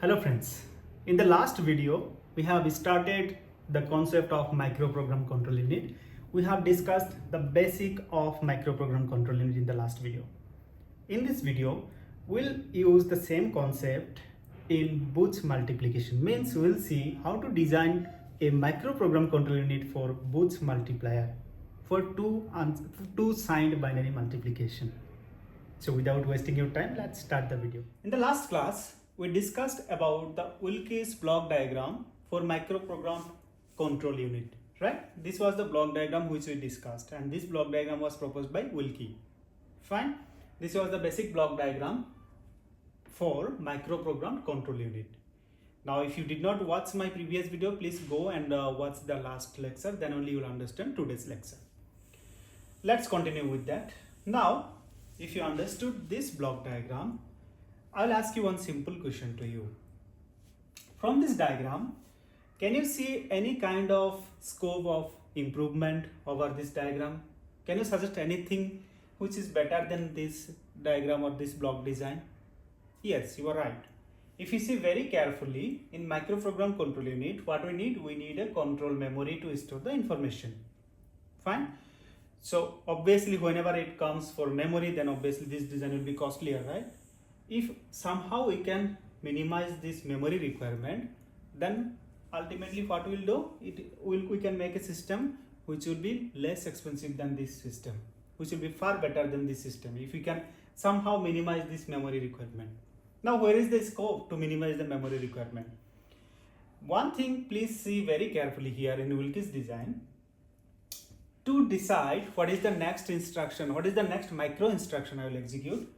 Hello friends, in the last video we have started the concept of microprogram control unit. We have discussed the basic of microprogram control unit in the last video. In this video we'll use the same concept in Booth multiplication, means we'll see how to design a microprogram control unit for Booth multiplier for two signed binary multiplication. So without wasting your time, let's start the video. In the last class, we discussed about the Wilkes block diagram for microprogram control unit, right? This was the block diagram which we discussed, and this block diagram was proposed by Wilkie. Fine. This was the basic block diagram for microprogram control unit. Now, if you did not watch my previous video, please go and watch the last lecture, then only you will understand today's lecture. Let's continue with that. Now, if you understood this block diagram, I'll ask you one simple question to you. From this diagram, can you see any kind of scope of improvement over this diagram? Can you suggest anything which is better than this diagram or this block design? Yes, you are right. If you see very carefully, in microprogram control unit, what we need a control memory to store the information. Fine. So obviously whenever it comes for memory, then obviously this design will be costlier, right? If somehow we can minimize this memory requirement, then ultimately what we'll do, we can make a system which will be less expensive than this system, which will be far better than this system if we can somehow minimize this memory requirement. Now where is the scope to minimize the memory requirement? One thing please see very carefully here in Wilkes design. To decide what is the next instruction, what is the next micro instruction I will execute,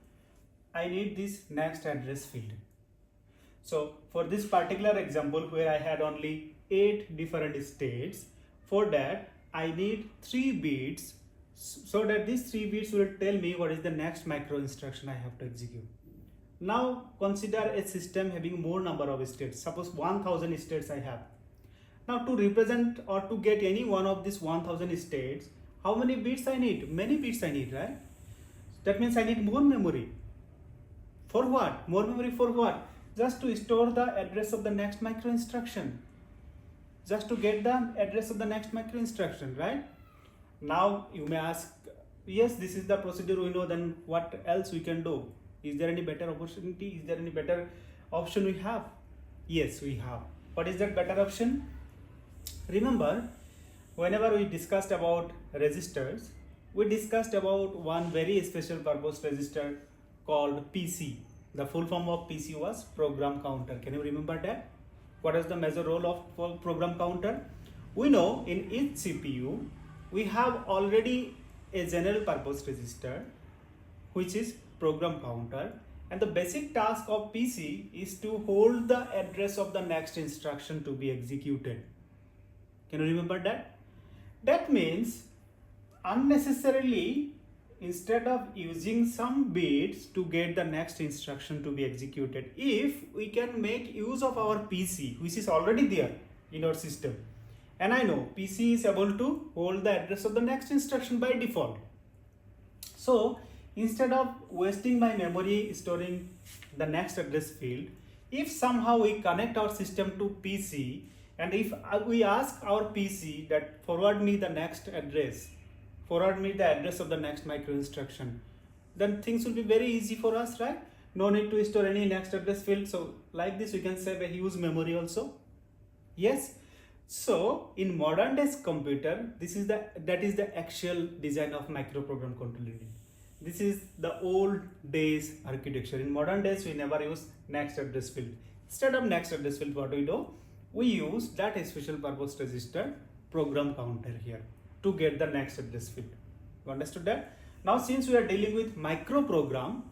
I need this next address field. So for this particular example where I had only 8 different states, for that I need 3 bits, so that these 3 bits will tell me what is the next micro instruction I have to execute. Now consider a system having more number of states. Suppose 1000 states I have. Now to represent or to get any one of these 1000 states, how many bits I need? Many bits I need, right? That means I need more memory. For what? More memory for what? Just to store the address of the next micro instruction. Just to get the address of the next micro instruction, right? Now you may ask, yes, this is the procedure we know, then what else we can do? Is there any better opportunity? Is there any better option we have? Yes, we have. What is that better option? Remember, whenever we discussed about registers, we discussed about one very special purpose register called PC. The full form of PC was program counter. Can you remember that? What is the major role of program counter? We know in each CPU, we have already a general purpose register, which is program counter, and the basic task of PC is to hold the address of the next instruction to be executed. Can you remember that? That means unnecessarily, instead of using some bits to get the next instruction to be executed, if we can make use of our PC, which is already there in our system, and I know PC is able to hold the address of the next instruction by default. So instead of wasting my memory storing the next address field, if somehow we connect our system to PC, and if we ask our PC that forward me the next address, forward me the address of the next micro instruction, then things will be very easy for us, right? No need to store any next address field. So like this we can save a huge memory also. Yes. So in modern days computer, that is the actual design of microprogram control unit. This is the old days architecture. In modern days, we never use next address field. Instead of next address field, what we do? We use that special purpose register program counter here to get the next address field. You understood that? Now, since we are dealing with microprogram,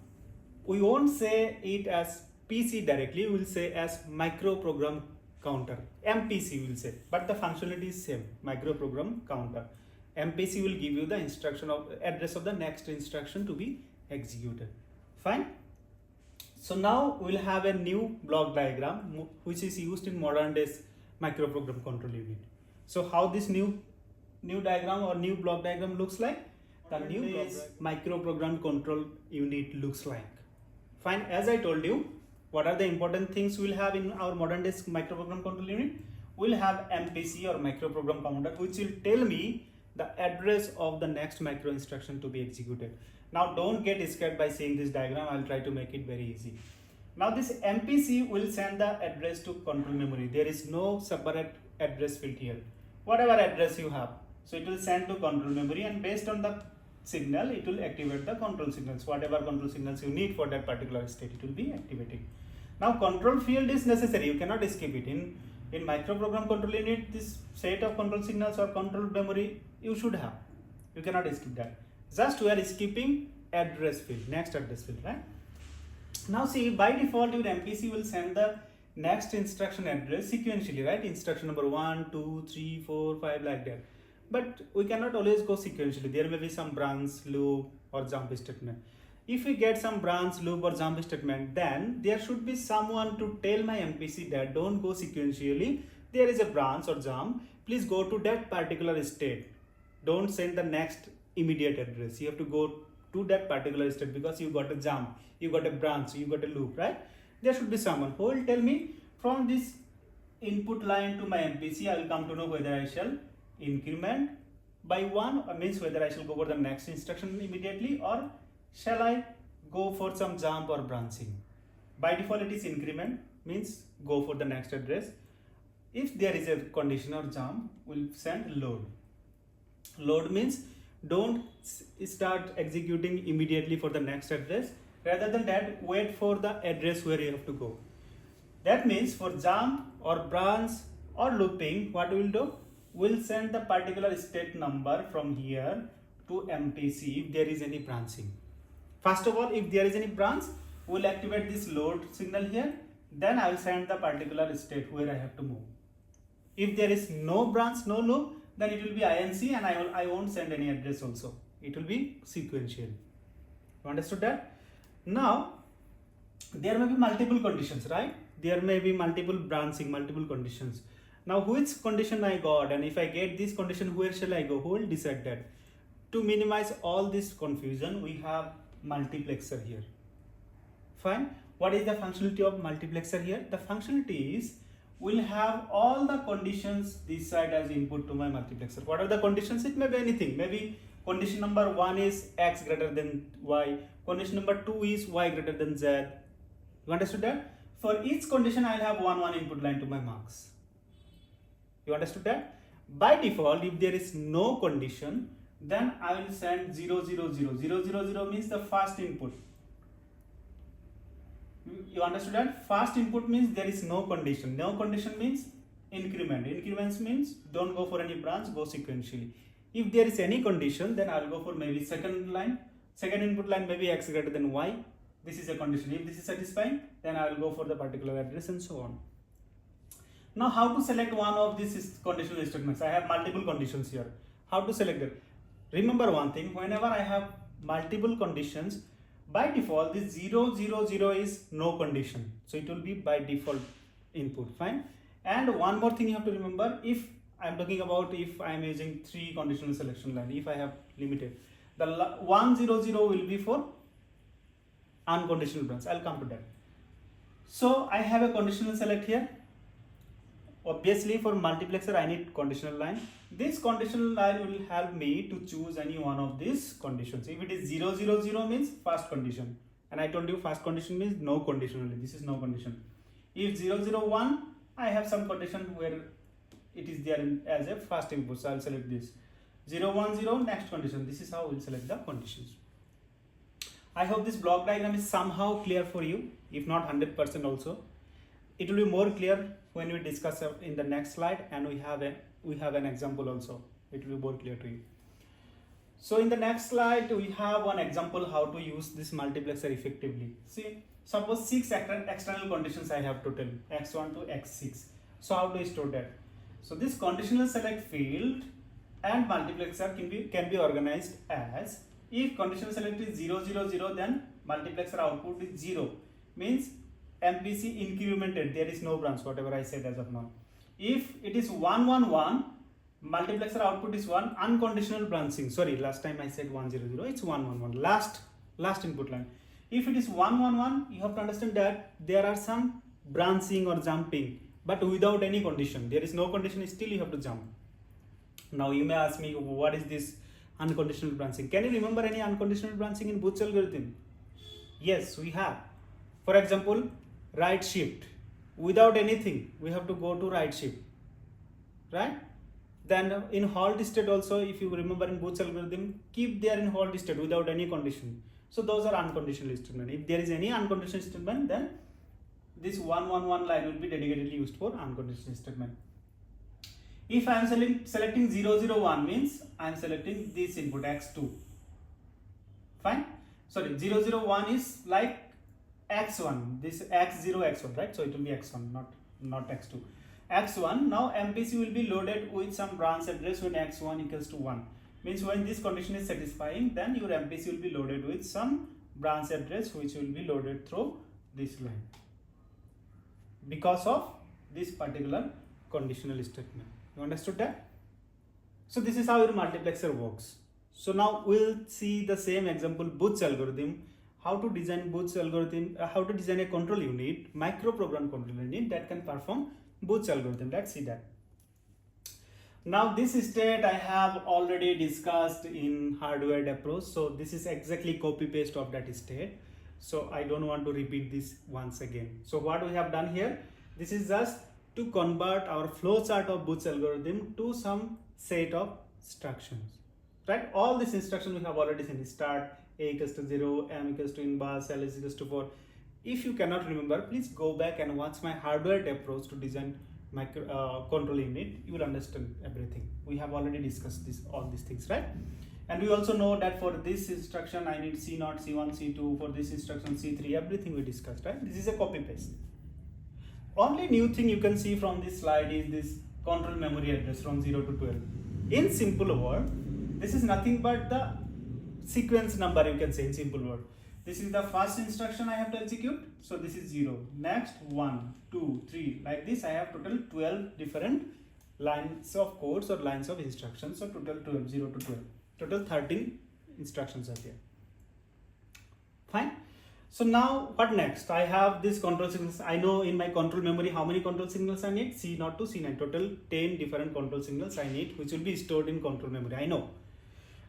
we won't say it as PC directly. We will say as microprogram counter. MPC will say, but the functionality is same. Microprogram counter. MPC will give you the instruction of address of the next instruction to be executed. Fine. So now we'll have a new block diagram which is used in modern days microprogram control unit. So how this new diagram or new block diagram looks like? The new microprogram control unit looks like. Fine. As I told you, What are the important things we'll have in our modern day microprogram control unit? We'll have MPC or microprogram counter, which will tell me the address of the next micro instruction to be executed. Now don't get scared by seeing this diagram. I'll try to make it very easy. Now this MPC will send the address to control memory. There is no separate address field here. Whatever address you have, so it will send to control memory, and based on the signal it will activate the control signals. Whatever control signals you need for that particular state, it will be activating. Now control field is necessary. You cannot skip it. In microprogram control unit, this set of control signals or control memory you should have. You cannot skip that. Just we are skipping address field, next address field, right? Now see, by default your MPC will send the next instruction address sequentially, right? Instruction number 1, 2, 3, 4, 5 like that. But we cannot always go sequentially. There may be some branch, loop or jump statement. If we get some branch, loop or jump statement, then there should be someone to tell my MPC that don't go sequentially. There is a branch or jump. Please go to that particular state. Don't send the next immediate address. You have to go to that particular state because you got a jump, you got a branch, you got a loop, right? There should be someone who will tell me from this input line to my MPC, I will come to know whether I shall increment by 1, means whether I shall go for the next instruction immediately, or shall I go for some jump or branching. By default it is increment, means go for the next address. If there is a condition or jump, we'll send load. Load means don't start executing immediately for the next address. Rather than that, wait for the address where you have to go. That means for jump or branch or looping, what we will do? We'll send the particular state number from here to MPC if there is any branching. First of all, if there is any branch, we'll activate this load signal here. Then I will send the particular state where I have to move. If there is no branch, no loop, then it will be INC, and I won't send any address also. It will be sequential. You understood that? Now, there may be multiple conditions, right? There may be multiple branching, multiple conditions. Now, which condition I got, and if I get this condition, where shall I go? Who will decide that? To minimize all this confusion, we have multiplexer here. Fine. What is the functionality of multiplexer here? The functionality is we'll have all the conditions this side as input to my multiplexer. What are the conditions? It may be anything. Maybe condition number 1 is x greater than y. Condition number 2 is y greater than z. You understood that? For each condition, I'll have one input line to my marks. You understood that? By default, if there is no condition, then I will send 0, 0, 0. 0, 0, 0 means the first input. You understood that? First input means there is no condition. No condition means increment. Increments means don't go for any branch, go sequentially. If there is any condition, then I will go for maybe second line. Second input line may be x greater than y. This is a condition. If this is satisfied, then I will go for the particular address and so on. Now, how to select one of these conditional statements? I have multiple conditions here. How to select it? Remember one thing, whenever I have multiple conditions, by default this 0, 0, 0 is no condition. So it will be by default input, fine. And one more thing you have to remember, if I am talking about if I am using 3 conditional selection line, if I have limited, the 1, 0, 0 will be for unconditional branch. I'll come to that. So I have a conditional select here. Obviously for multiplexer I need conditional line. This conditional line will help me to choose any one of these conditions. If it is 0, 0, 0 means first condition, and I told you first condition means no condition only. This is no condition. If 0, 0, 1, I have some condition where it is there as a first input, so I'll select this. 0, 1, 0, next condition. This is how we'll select the conditions. I hope this block diagram is somehow clear for you, if not 100% also. It will be more clear when we discuss in the next slide, and we have an example also. It will be more clear to you. So in the next slide, we have one example how to use this multiplexer effectively. See, suppose 6 external conditions I have total, x1 to x6. So how do I store that? So this conditional select field and multiplexer can be organized as, if conditional select is 0, 0, 0, then multiplexer output is 0. Means MPC incremented, there is no branch, whatever I said as of now. If it is 1, 1, 1, multiplexer output is 1, unconditional branching. Sorry, last time I said 1, 0, 0, it's 1, 1, 1, last input line. If it is 1 1 1, you have to understand that there are some branching or jumping, but without any condition. There is no condition, still you have to jump. Now you may ask me, what is this unconditional branching? Can you remember any unconditional branching in Booth's algorithm? Yes, we have. For example, right shift. Without anything, we have to go to right shift, right? Then in halt state also, if you remember in Booth's algorithm, keep there in halt state without any condition. So those are unconditional statement. If there is any unconditional statement, then this 1 1 1 line will be dedicatedly used for unconditional statement. If I am selecting 0 0 1, means I am selecting this input x2. Fine. Sorry, 0 0 1 is like x1. This x0 x1, right? So it will be x1, not x2. X1. Now MPC will be loaded with some branch address when x1 equals to 1. Means when this condition is satisfying, then your MPC will be loaded with some branch address which will be loaded through this line because of this particular conditional statement. You understood that? So this is how your multiplexer works. So now we'll see the same example, Booth's algorithm, how to design Booth's algorithm, how to design a control unit, microprogrammed control unit that can perform Booth's algorithm. Let's see that. Now this state I have already discussed in hardwired approach. So this is exactly copy paste of that state. So I don't want to repeat this once again. So what we have done here, this is just to convert our flowchart of Booth's algorithm to some set of instructions, right? All these instructions we have already seen: start, a equals to 0, m equals to inbus, l is equals to 4. If you cannot remember, please go back and watch my hardwired approach to design control unit. You will understand everything. We have already discussed all these things, right? And we also know that for this instruction I need C0, C1, C2. For this instruction C3. Everything we discussed, right? This is a copy paste. Only new thing you can see from this slide is this control memory address from 0 to 12. In simple word, this is nothing but the sequence number, you can say in simple word. This is the first instruction I have to execute. So this is 0. Next 1, 2, 3. Like this I have total 12 different lines of codes or lines of instructions. So total 12, 0 to 12. Total 13 instructions are there. Fine. So now what next? I have this control signals. I know in my control memory how many control signals I need. C0 to C9. Total 10 different control signals I need, which will be stored in control memory. I know.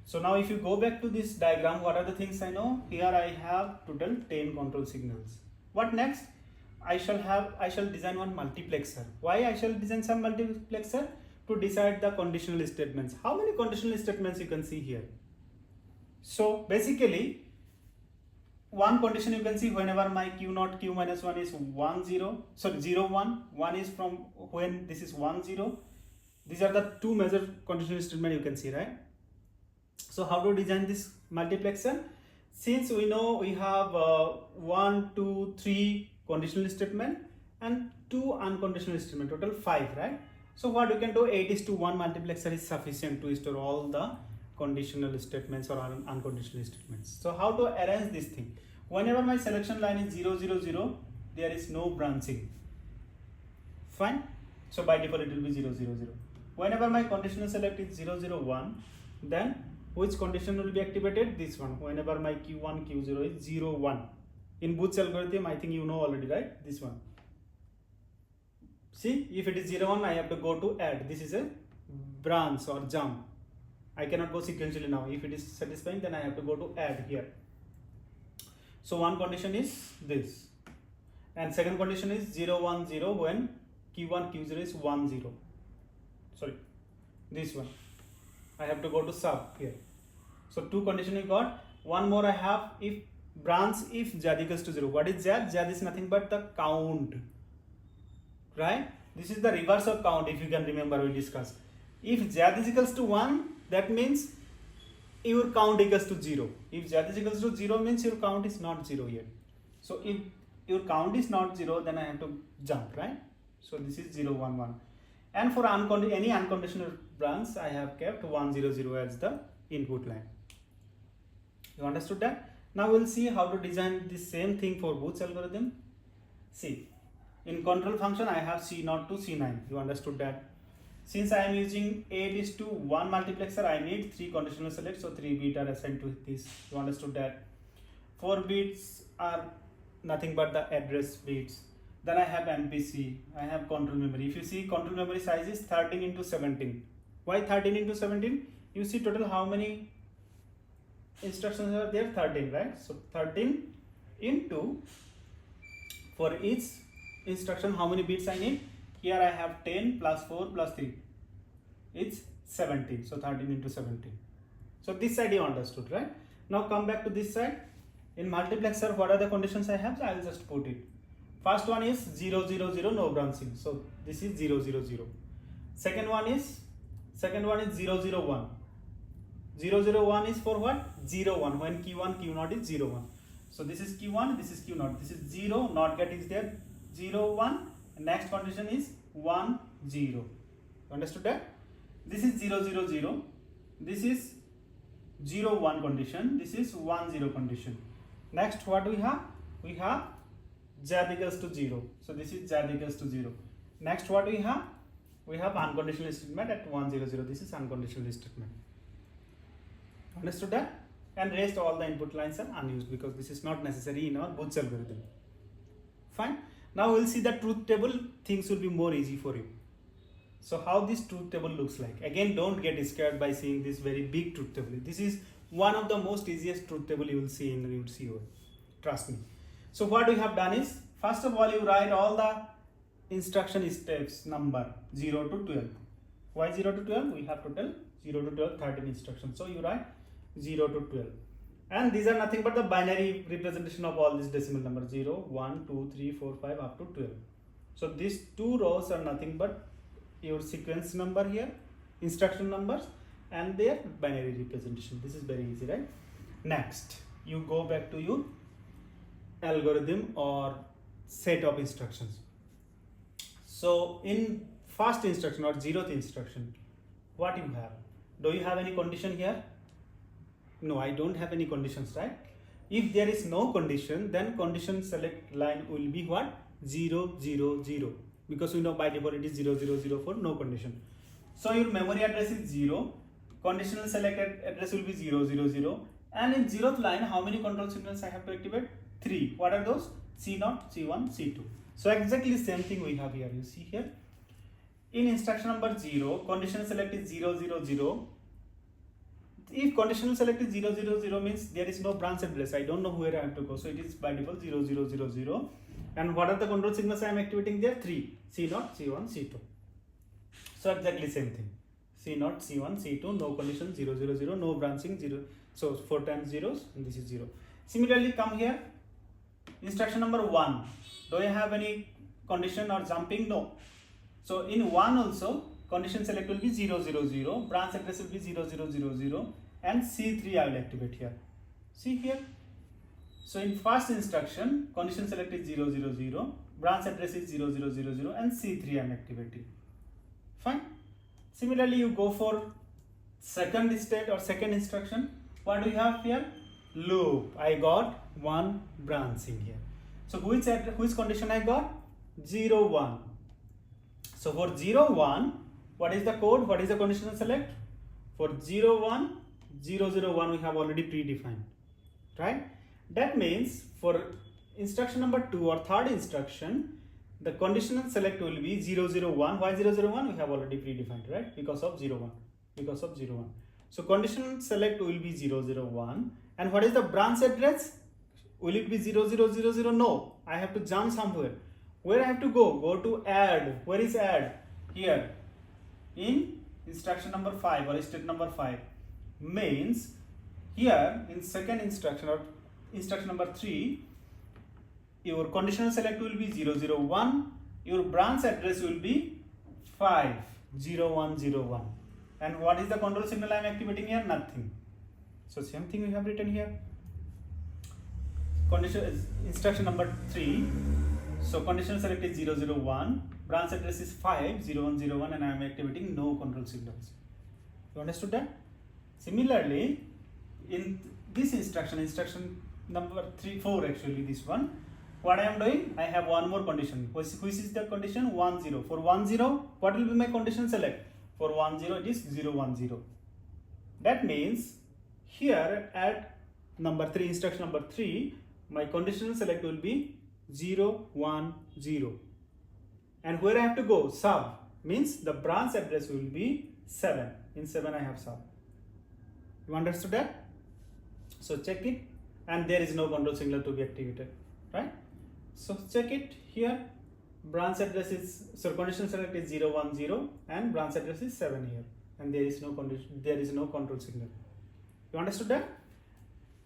So now if you go back to this diagram, what are the things I know? Here I have total 10 control signals. What next? I shall design one multiplexer. Why I shall design some multiplexer? To decide the conditional statements. How many conditional statements you can see here? So basically, one condition you can see whenever my q0 q minus 1 is 1 0, sorry 0 1, 1 is from when this is 1 0. These are the two major conditional statements you can see, right? So how to design this multiplexer? Since we know we have 1, 2, 3 conditional statement and 2 unconditional statement, total 5, right? So what you can do, 8:1 multiplexer is sufficient to store all the conditional statements or unconditional statements. So how to arrange this thing? Whenever my selection line is 0 0 0, there is no branching. Fine. So by default it will be 0 0 0. Whenever my conditional select is 0 0 1, then which condition will be activated? This one. Whenever my q1 q0 is 0 1. In Booth's algorithm, I think you know already, right? This one. See, if it is 0 1, I have to go to add. This is a branch or jump. I cannot go sequentially now. If it is satisfying, then I have to go to add here. So one condition is this, and second condition is 0 1 0 when q1 q0 is 1 0. Sorry, this one. I have to go to sub here. So two conditions we got. One more I have, if branch if z equals to 0. What is z? Z is nothing but the count, right? This is the reverse of count, if you can remember we discussed. If z is equals to 1, that means your count equals to 0. If z is equals to 0 means your count is not 0 yet. So if your count is not 0, then I have to jump, right? So this is 0 1 1. And for any unconditional branch, I have kept 1 0 0 as the input line. You understood that? Now we'll see how to design the same thing for Booth's algorithm. See, in control function I have C0 to C9. You understood that? Since I am using 8:1 multiplexer, I need 3 conditional selects, so 3 bit are assigned to this. You understood that? 4 bits are nothing but the address bits. Then I have MPC, I have control memory. If you see, control memory size is 13 into 17. Why 13 into 17? You see total how many instructions are there? 13, right? So 13 into, for each instruction how many bits I need? Here I have 10 plus 4 plus 3. It's 17. So 13 into 17. So this side you understood, right? Now come back to this side. In multiplexer, what are the conditions I have? So I will just put it. First one is 0 0 0, no branching. So this is 0 0 0. Second one is 0 0 1. 0 0 1 is for what? 0 1. When Q1 Q0 is 0 1. So this is Q1, this is Q0. This is 0, not get is there. 0 1. And next condition is 1 0. Understood that? This is 0 0 0. This is 0 1 condition. This is 1 0 condition. Next, what we have? We have z equals to 0. So this is z equals to 0. Next, what we have? We have unconditional statement at 1 0 0. This is unconditional statement. Understood that? And rest all the input lines are unused because this is not necessary in our Booth's algorithm. Fine. Now we'll see the truth table. Things will be more easy for you. So how this truth table looks like? Again, don't get scared by seeing this very big truth table. This is one of the most easiest truth table you will see in your CO. Trust me. So what we have done is, first of all, you write all the instruction steps number 0 to 12. Why 0 to 12? We have total 0 to 12, 13 instructions. So you write 0 to 12. And these are nothing but the binary representation of all these decimal numbers 0, 1, 2, 3, 4, 5 up to 12. So these two rows are nothing but your sequence number here, instruction numbers, and their binary representation. This is very easy, right? Next, you go back to your algorithm or set of instructions. So in first instruction or 0th instruction, what you have? Do you have any condition here? No, I don't have any conditions, right? If there is no condition, then condition select line will be what? 0 0 0. Because we know by default it is 0 0 0 for no condition. So your memory address is 0, conditional selected address will be 0 0 0, and in 0th line how many control signals I have to activate? 3. What are those? C0, C1, C2. So exactly same thing we have here. You see here in instruction number 0, conditional select is 0 0 0. If conditional select is 0 0 0 means there is no branch address, I don't know where I have to go, so it is by default 0 0 0 0. And what are the control signals I am activating there? 3. C0, C1, C2. So exactly same thing. C0, C1, C2, no condition, 0 0 0, no branching, 0. So 4 times zeros, and this is 0. Similarly, come here, instruction number 1. Do you have any condition or jumping? No. So in 1 also, condition select will be 0 0 0, branch address will be 0 0 0 0, and C3 I will activate here. See here. So in first instruction, condition select is 0 0 0, branch address is 0 0 0 0, and C3 I am activating. Fine. Similarly, you go for second state or second instruction. What do we have here? Loop. I got one branching here. So which condition I got? 0 1. So for 0 1, what is the code? What is the conditional select? For 0 1, 0 0 1 we have already predefined, right? That means for instruction number 2 or third instruction, the conditional select will be 0 0 1. Why 0 0 1? We have already predefined, right? Because of 0 1. Because of 0 1. So conditional select will be 0 0 1. And what is the branch address? Will it be 0 0 0 0? No. I have to jump somewhere. Where I have to go? Go to add. Where is add? Here. In instruction number 5 or state number 5. Means here in second instruction or instruction number 3, your conditional select will be 0 0 1, your branch address will be 5 0 1 0 1. And what is the control signal I am activating here? Nothing. So same thing we have written here. Condition is instruction number 3. So conditional select is 0 0 1, branch address is 5 0 1 0 1, and I am activating no control signals. You understood that? Similarly, in this instruction number 4 actually, this one, what I am doing, I have one more condition. Which is the condition? 1 0. For 1 0, what will be my condition select? For 1 0, it is 0 1 0. That means here at instruction number 3, my conditional select will be 0, 1, 0. And where I have to go? Sub means the branch address will be 7. In 7 I have sub. You understood that? So check it, and there is no control signal to be activated, right? So check it here. Branch address is, so conditional select is 0, 1, 0, and branch address is 7 here, and there is no condition, there is no control signal. You understood that?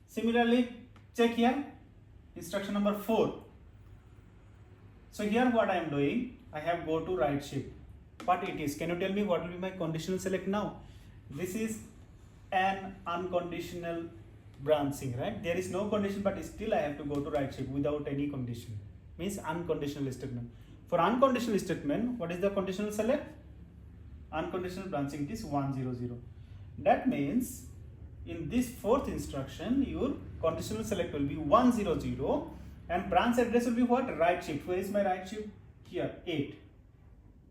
Similarly, check here instruction number 4. So here what I am doing, I have go to right shift. What it is? Can you tell me what will be my conditional select now? This is an unconditional branching, right? There is no condition, but still I have to go to right shift without any condition. Means unconditional statement. For unconditional statement, what is the conditional select? Unconditional branching is 1, 0, 0. That means in this 4th instruction, your conditional select will be 1, 0, 0, and branch address will be what? Right shift. Where is my right shift? Here, 8.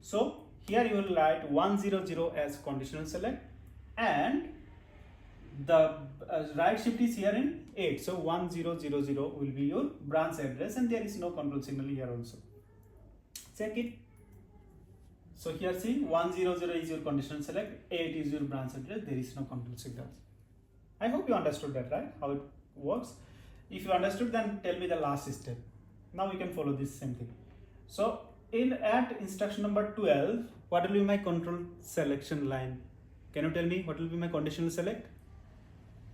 So here you will write 1, 0, 0 as conditional select, and the right shift is here in 8. So 1, 0, 0, 0 will be your branch address, and there is no control signal here also. Check it. So here see 1, 0, 0 is your conditional select, 8 is your branch address, there is no control signals. I hope you understood that, right? How it works. If you understood, then tell me the last step. Now we can follow this same thing. So at instruction number 12, what will be my control selection line? Can you tell me what will be my conditional select?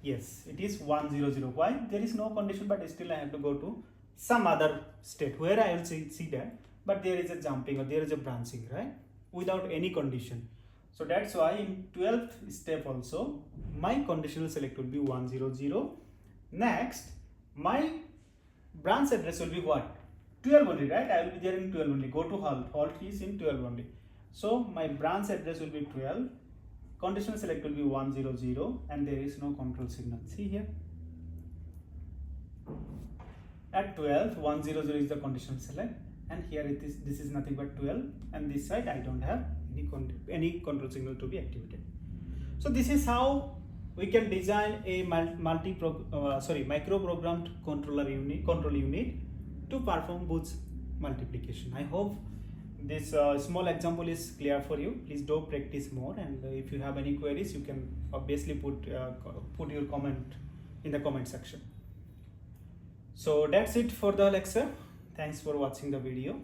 Yes, it is 1, 0, 0. Why? There is no condition, but still I have to go to some other state where I will see that, but there is a jumping or there is a branching, right? Without any condition. So that's why in 12th step also, my conditional select will be 1, 0, 0. Next, my branch address will be what? 12 only, right? I will be there in 12 only. Go to halt. Halt is in 12 only. So my branch address will be 12. Conditional select will be 1, 0, 0, and there is no control signal. See here. At 12, 1, 0, 0 is the conditional select, and here it is. This is nothing but 12, and this side I don't have any control signal to be activated. So this is how we can design a microprogrammed control unit to perform Boolean multiplication. I hope this small example is clear for you. Please do practice more, and if you have any queries, you can obviously put your comment in the comment section. So that's it for the lecture. Thanks for watching the video.